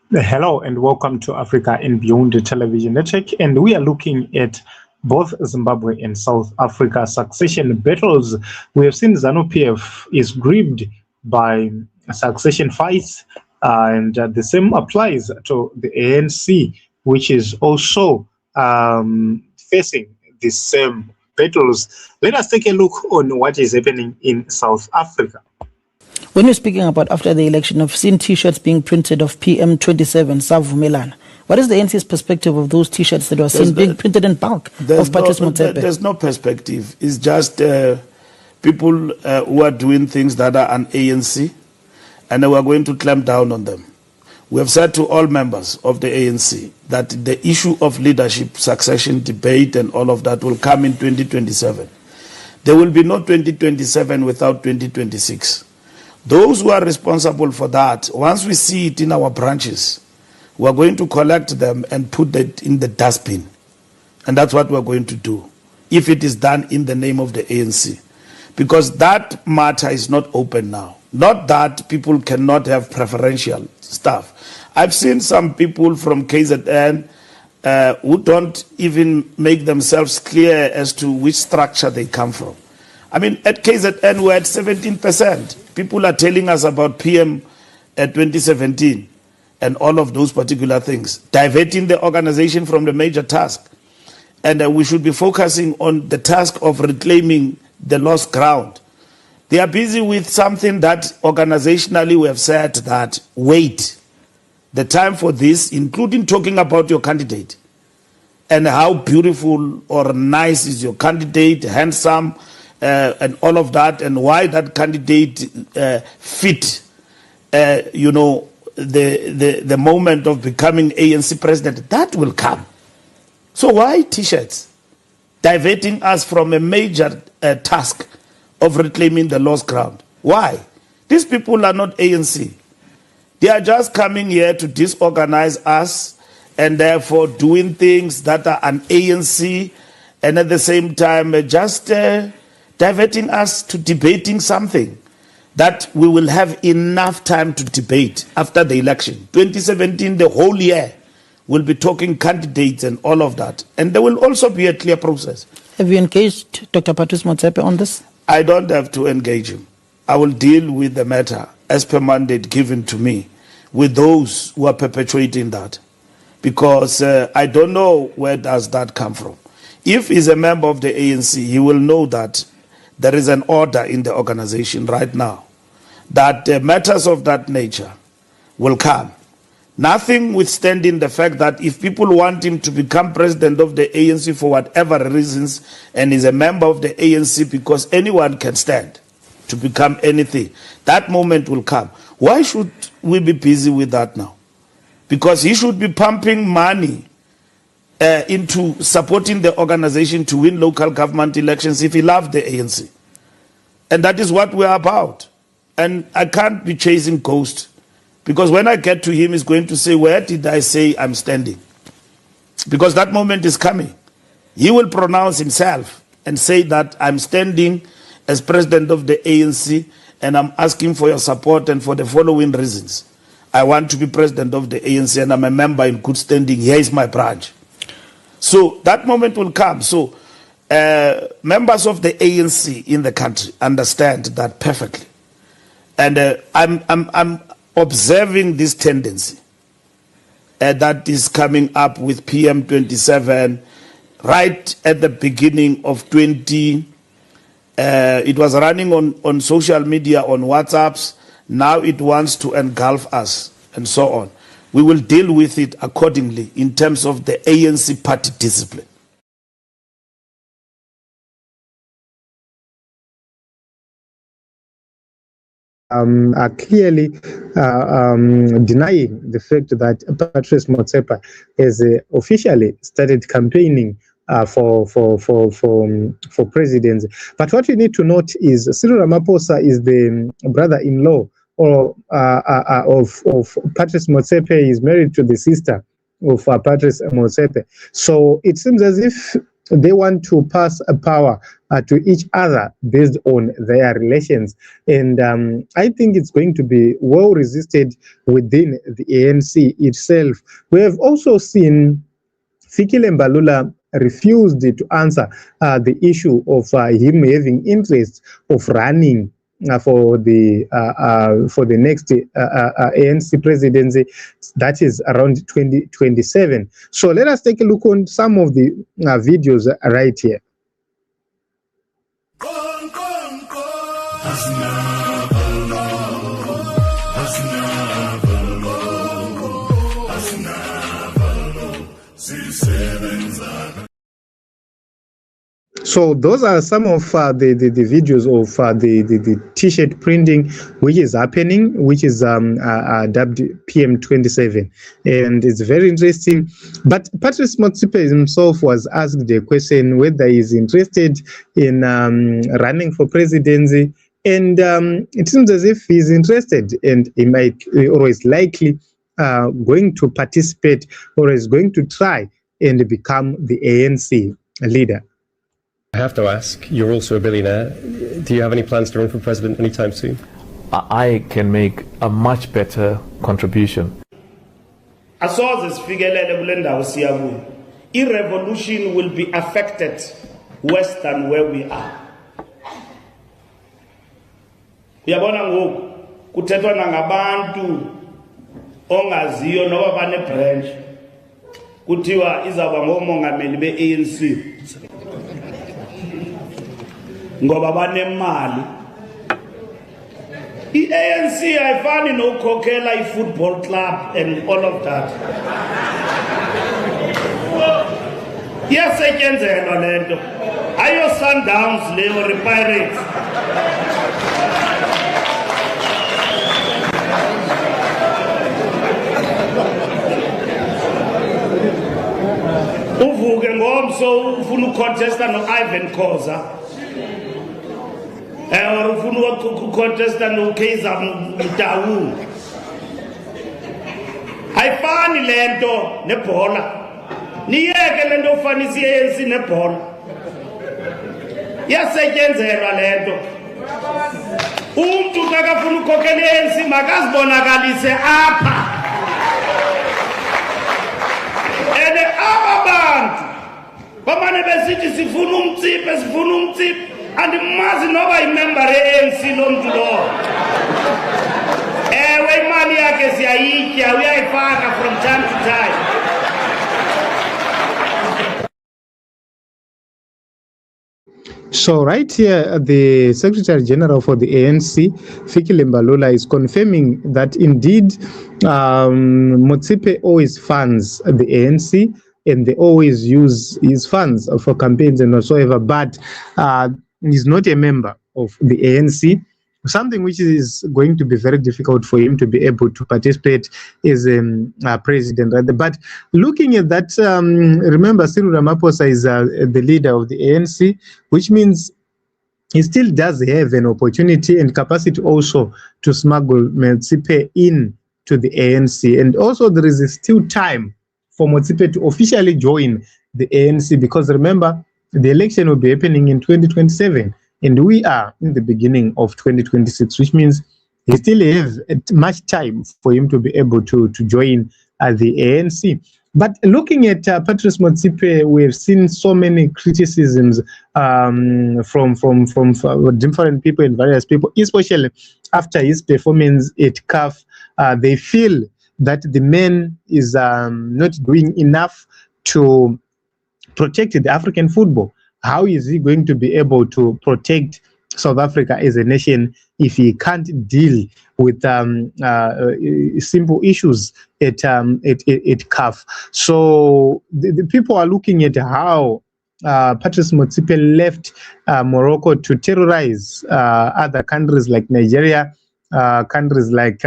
Hello and welcome to Africa and Beyond the Television Network. And we are looking at both Zimbabwe and South Africa succession battles. We have seen ZANU-PF is gripped by succession fights, and the same applies to the ANC, which is also facing the same battles. Let us take a look on what is happening in South Africa. When you're speaking about after the election, I've seen T-shirts being printed of PM27, Savumelana. What is the NC's perspective of those T-shirts that were seen being printed in bulk of Patrice Motsepe? There's no perspective. It's just people who are doing things that are an ANC, and we are going to clamp down on them. We have said to all members of the ANC that the issue of leadership, succession, debate, and all of that will come in 2027. There will be no 2027 without 2026. Those who are responsible for that, once we see it in our branches, we're going to collect them and put it in the dustbin. And that's what we're going to do, if it is done in the name of the ANC. Because that matter is not open now. Not that people cannot have preferential stuff. I've seen some people from KZN who don't even make themselves clear as to which structure they come from. I mean, at KZN, we're at 17%. People are telling us about PM 2017 and all of those particular things, diverting the organization from the major task. And we should be focusing on the task of reclaiming the lost ground. They are busy with something that organizationally we have said that, wait, the time for this, including talking about your candidate and how beautiful or nice is your candidate, handsome, and all of that, and why that candidate fit, the moment of becoming ANC president, that will come. So why T-shirts? Diverting us from a major task of reclaiming the lost ground. Why? These people are not ANC. They are just coming here to disorganize us and therefore doing things that are an ANC, and at the same time just diverting us to debating something that we will have enough time to debate after the election. 2017, the whole year, we'll be talking candidates and all of that. And there will also be a clear process. Have you engaged Dr. Patrice Motsepe on this? I don't have to engage him. I will deal with the matter as per mandate given to me with those who are perpetuating that. Because I don't know where does that come from. If he's a member of the ANC, he will know that there is an order in the organization right now that matters of that nature will come. Nothing withstanding the fact that if people want him to become president of the ANC for whatever reasons and is a member of the ANC, because anyone can stand to become anything, that moment will come. Why should we be busy with that now? Because he should be pumping money into supporting the organization to win local government elections if he loved the ANC. And that is what we're about. And I can't be chasing ghosts, because when I get to him, he's going to say, where did I say I'm standing? Because that moment is coming. He will pronounce himself and say that I'm standing as president of the ANC and I'm asking for your support and for the following reasons. I want to be president of the ANC and I'm a member in good standing. Here is my branch. So that moment will come. So members of the ANC in the country understand that perfectly. And I'm observing this tendency that is coming up with PM27 right at the beginning of 20. It was running on social media, on WhatsApps. Now it wants to engulf us and so on. We will deal with it accordingly in terms of the ANC party discipline. Are clearly denying the fact that Patrice Motsepe has officially started campaigning for presidency. But what you need to note is Cyril Ramaphosa is the brother-in-law of Patrice Motsepe. Is married to the sister of Patrice Motsepe. So it seems as if they want to pass a power to each other based on their relations. And I think it's going to be well resisted within the ANC itself. We have also seen Fikile Mbalula refused to answer the issue of him having interest of running for the next ANC presidency, that is around 2027. So let us take a look on some of the videos right here. So those are some of the videos of the T-shirt printing which is happening, which is dubbed PM27, and it's very interesting. But Patrice Motsepe himself was asked a question whether he's interested in running for presidency, and it seems as if he's interested, and he might, or is likely going to participate, or is going to try and become the ANC leader. I have to ask, you're also a billionaire. Do you have any plans to run for president anytime soon? I can make a much better contribution. Revolution will be affected worse than where we are. Uyabona ngoku kuthethwa nangabantu ongaziyo noba bane branch kuthiwa izaba ngomongameli be-ANC ngoba banemali. I-ANC ayifani nokukhokhela i-football club and all of that. Iyasetyenzelwa le nto, ayo Sundowns le or Pirates. Uvuke ngomso ufuna ucontesta no-Ivan Khoza, or ufuna ucontesta no-Kaizer Mtaung. Ayifani le nto nebhola. Niyeke le nto ufanisa i-ANC nebhola. Iyasetyenzelwa le nto. Umntu xa kafuna ukhokhela i-ANC makazibonakalise apha. And aba bantu bamane besithi sifuna umtsipe andimazi noba imember ye-ANC lo mntu lo. Ewe imali yakhe siyayitya, uyayifaka from time to time. So right here, the Secretary General for the ANC, Fikile Mbalula, is confirming that indeed Motsepe always funds the ANC, and they always use his funds for campaigns and whatsoever, but he's not a member of the ANC. Something which is going to be very difficult for him to be able to participate as a president. But looking at that, remember, Cyril Ramaphosa is the leader of the ANC, which means he still does have an opportunity and capacity also to smuggle Motsepe in to the ANC. And also there is still time for Motsepe to officially join the ANC, because remember, the election will be happening in 2027. And we are in the beginning of 2026, which means he still has much time for him to be able to join the ANC. But looking at Patrice Motsepe, we have seen so many criticisms from different people and various people, especially after his performance at CAF. They feel that the man is not doing enough to protect the African football. How is he going to be able to protect South Africa as a nation if he can't deal with simple issues at CAF? So the people are looking at how Patrice Motsepe left Morocco to terrorize other countries like Nigeria, countries like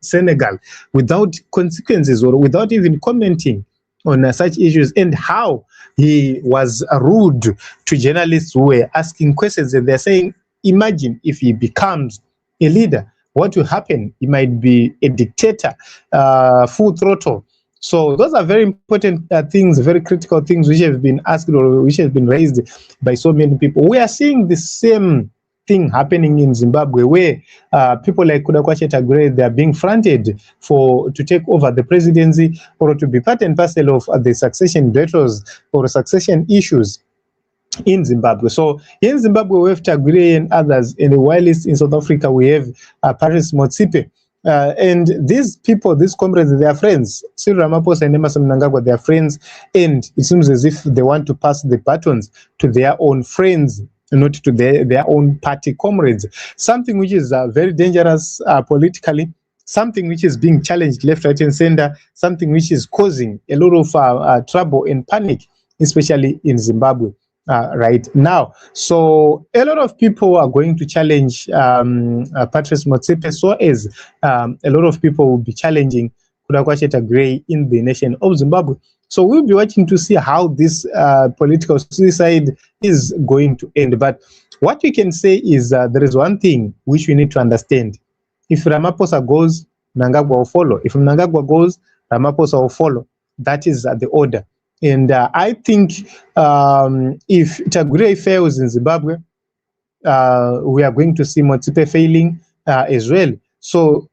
Senegal, without consequences or without even commenting on such issues, and how he was rude to journalists who were asking questions, and they're saying, imagine if he becomes a leader, what will happen? He might be a dictator, full throttle. So those are very important things, very critical things which have been asked or which have been raised by so many people. We are seeing the same thing happening in Zimbabwe, where people like Tagwirei, they are being fronted to take over the presidency or to be part and parcel of the succession battles or succession issues in Zimbabwe. So in Zimbabwe, we have Tagwirei and others. In the whilst in South Africa, we have Patrice Motsepe. And these people, these comrades, they are friends. Cyril Ramaphosa and Mnangagwa, they are friends. And it seems as if they want to pass the batons to their own friends, not to their own party comrades. Something which is very dangerous politically, something which is being challenged left, right, and center, something which is causing a lot of trouble and panic, especially in Zimbabwe. Right now. So a lot of people are going to challenge Patrice Motsepe, so as a lot of people will be challenging Tagwirei in the nation of Zimbabwe. So we'll be watching to see how this political suicide is going to end. But what we can say is there is one thing which we need to understand. If Ramaphosa goes, Mnangagwa will follow. If Mnangagwa goes, Ramaphosa will follow. That is the order. And I think if Tagwirei fails in Zimbabwe, we are going to see Motsepe failing as well. So,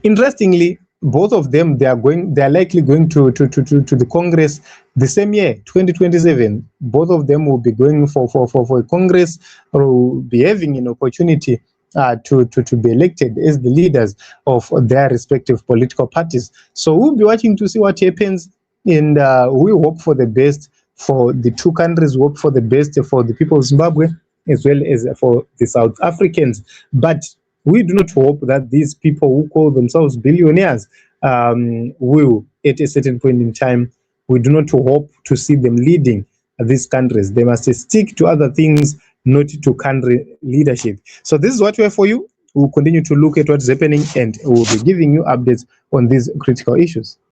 interestingly, both of them, they are likely going to the Congress the same year, 2027. Both of them will be going for a Congress, or will be having an opportunity to be elected as the leaders of their respective political parties. So we'll be watching to see what happens. And we hope for the best for the two countries, hope for the best for the people of Zimbabwe, as well as for the South Africans. But we do not hope that these people who call themselves billionaires will, at a certain point in time, we do not hope to see them leading these countries. They must stick to other things, not to country leadership. So this is what we have for you. We'll continue to look at what's happening, and we'll be giving you updates on these critical issues.